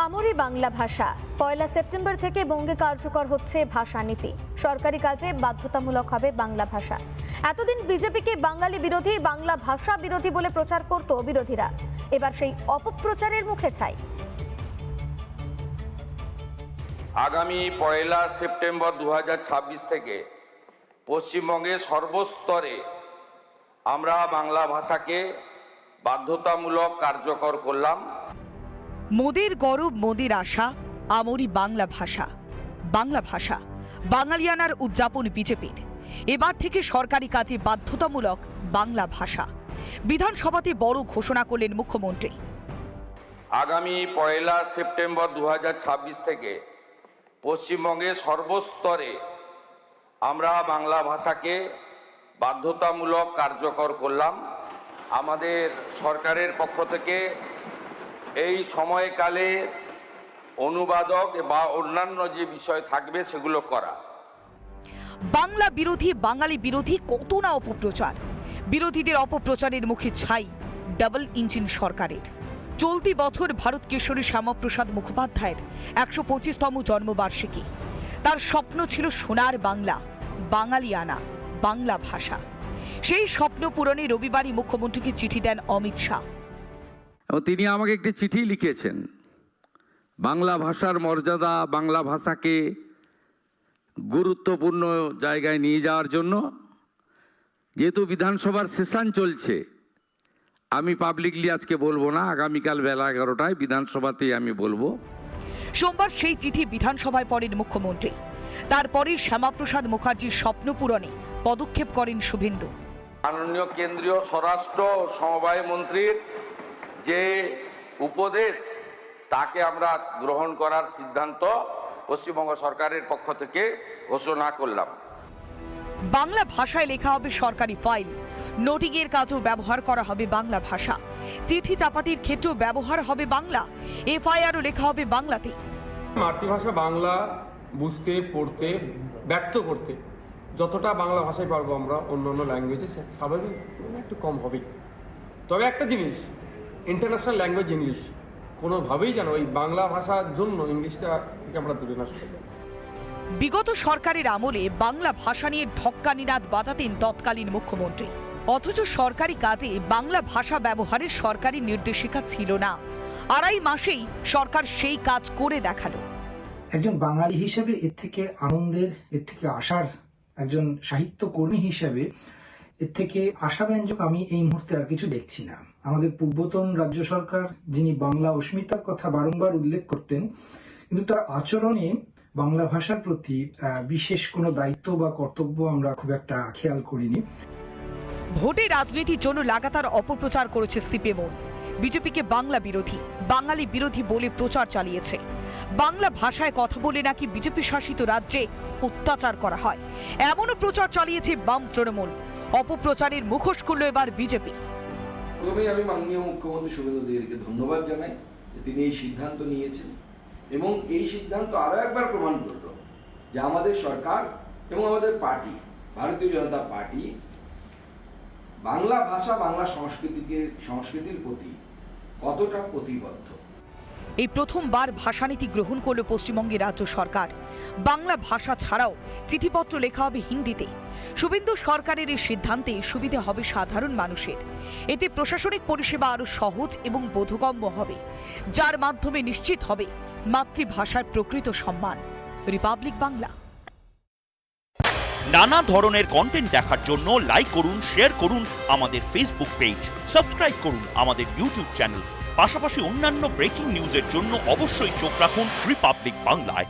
আমরি বাংলা ভাষা ১ সেপ্টেম্বর থেকে বঙ্গে কার্যকর হচ্ছে ভাষানীতি। সরকারি কাজে বাধ্যতামূলক হবে বাংলা ভাষা। এতদিন বিজেপিকে বাঙালি বিরোধী, বাংলা ভাষা বিরোধী বলে প্রচার করত বিরোধীরা। এবার সেই অপপ্রচারের মুখে ছাই। আগামী ১ সেপ্টেম্বর ২০২৬ থেকে পশ্চিমবঙ্গে সর্বস্তরে আমরা বাংলা ভাষাকে বাধ্যতামূলক কার্যকর করলাম। মোদের গৌরব, মোদের আশা, আমরি বাংলা ভাষা। বাংলা ভাষা বাঙালিয়ানার উদযাপন বিজেপির। এবার থেকে সরকারি কাজে বাধ্যতামূলক বাংলা ভাষা। বিধানসভাতে বড় ঘোষণা করলেন মুখ্যমন্ত্রী। আগামী ১ সেপ্টেম্বর ২০২৬ থেকে পশ্চিমবঙ্গে সর্বস্তরে আমরা বাংলা ভাষাকে বাধ্যতামূলক কার্যকর করলাম। আমাদের সরকারের পক্ষ থেকে এই সময়কালে অনুবাদক বা অন্যান্য যে বিষয় থাকবে সেগুলো করা। বাংলা বিরোধী, বাঙালি বিরোধী কত না অপপ্রচার। বিরোধীদের অপপ্রচারের মুখে ছাই ডাবল ইঞ্জিন সরকারের। চলতি বছর ভারত কেশরী শ্যামাপ্রসাদ মুখোপাধ্যায়ের ১২৫তম জন্মবার্ষিকী। তার স্বপ্ন ছিল সোনার বাংলা, বাঙালিয়ানা, বাংলা ভাষা। সেই স্বপ্ন পূরণে রবিবারই মুখ্যমন্ত্রীকে চিঠি দেন অমিত শাহ। তিনি আমাকে একটি চিঠি লিখেছেন বাংলা ভাষার মর্যাদা, বাংলা ভাষাকে গুরুত্বপূর্ণ জায়গায় নিয়ে যাওয়ার জন্য। যেহেতু বিধানসভার সেশন চলছে, আমি পাবলিকলি আজকে বলবো না, আগামীকাল বেলা ১১টায় বিধানসভাতেই আমি বলবো। সোমবার সেই চিঠি বিধানসভায় পড়েন মুখ্যমন্ত্রী। তারপরে শ্যামাপ্রসাদ মুখার্জির স্বপ্ন পূরণে পদক্ষেপ করেন শুভেন্দু। মাননীয় কেন্দ্রীয় স্বরাষ্ট্র ও সমবায় মন্ত্রীর যে উপদেশ, তাকে আমরা গ্রহণ করার সিদ্ধান্ত পশ্চিমবঙ্গ সরকারের পক্ষ থেকে ঘোষণা করলাম। বাংলা ভাষায় লেখা হবে সরকারি ফাইল। নোটিংয়ের কাজেও ব্যবহার করা হবে বাংলা ভাষা। চিঠি চাপাটির ক্ষেত্রেও ব্যবহার হবে বাংলা। এফআইআরও লেখা হবে বাংলাতে। মাতৃভাষা বাংলা বুঝতে, পড়তে, ব্যক্ত করতে যতটা বাংলা ভাষায় পারবো আমরা, অন্য অন্য ল্যাঙ্গুয়েজে স্বাভাবিক একটু কম হবেই। তবে একটা জিনিস, ইন্টারন্যাশনাল ল্যাঙ্গুয়েজ ইংলিশ, কোনোভাবেই যেন ওই বাংলা ভাষার জন্য ইংলিশটা থেকে আমরা দূরে না সরে যাই। বিগত সরকারের আমলে বাংলা ভাষা নিয়ে ঢক্কানিনাদ বাজাতেন তৎকালীন মুখ্যমন্ত্রী। অথচ সরকারি কাজে বাংলা ভাষা ব্যবহারের সরকারি নির্দেশিকা ছিল না। ২.৫ মাসেই সরকার সেই কাজ করে দেখালো। একজন বাঙালি হিসেবে এর থেকে আনন্দের, এর থেকে আশার, একজন সাহিত্যকর্মী হিসেবে এর থেকে আশাব্যঞ্জক আমি এই মুহূর্তে আর কিছু দেখছি না। আমাদের পূর্বতন রাজ্য সরকার, যিনি বাংলা অস্মিতার কথা বারংবার উল্লেখ করতেন, কিন্তু তার আচরণে বাংলা ভাষার প্রতি বিশেষ কোনো দায়িত্ব বা কর্তব্য আমরা খুব একটা খেয়াল করিনি। ভোটে রাজনীতির জন্য লাগাতার অপপ্রচার করেছে সিপিএম। বিজেপিকে বাংলা বিরোধী, বাঙালি বিরোধী বলে প্রচার চালিয়েছে। বাংলা ভাষায় কথা বলে নাকি বিজেপি শাসিত রাজ্যে অত্যাচার করা হয়, এমনও প্রচার চালিয়েছে বাম তৃণমূল। অপপ্রচারের মুখোশ খুলল এবার বিজেপি। প্রথমেই আমি মাননীয় মুখ্যমন্ত্রী শুভেন্দু অধিকারীকে ধন্যবাদ জানাই যে তিনি এই সিদ্ধান্ত নিয়েছেন, এবং এই সিদ্ধান্ত আরও একবার প্রমাণ করল যে আমাদের সরকার এবং আমাদের পার্টি, ভারতীয় জনতা পার্টি, বাংলা ভাষা, বাংলা সংস্কৃতির প্রতি কতটা প্রতিবদ্ধ। এই প্রথমবার ভাষানীতি গ্রহণ করল পশ্চিমবঙ্গের রাজ্য সরকার। বাংলা ভাষা ছাড়াও চিঠিপত্র লেখা হবে হিন্দিতে। শুভেন্দু সরকারের এই সিদ্ধান্তে সুবিধা হবে সাধারণ মানুষের। এতে প্রশাসনিক পরিষেবা আরও সহজ এবং বোধগম্য হবে, যার মাধ্যমে নিশ্চিত হবে মাতৃভাষার প্রকৃত সম্মান। রিপাবলিক বাংলা। নানা ধরনের কন্টেন্ট দেখার জন্য লাইক করুন, শেয়ার করুন আমাদের ফেসবুক পেজ, সাবস্ক্রাইব করুন আমাদের ইউটিউব চ্যানেল। পাশাপাশি অন্যান্য ব্রেকিং নিউজের জন্য অবশ্যই চোখ রাখুন রিপাবলিক বাংলায়।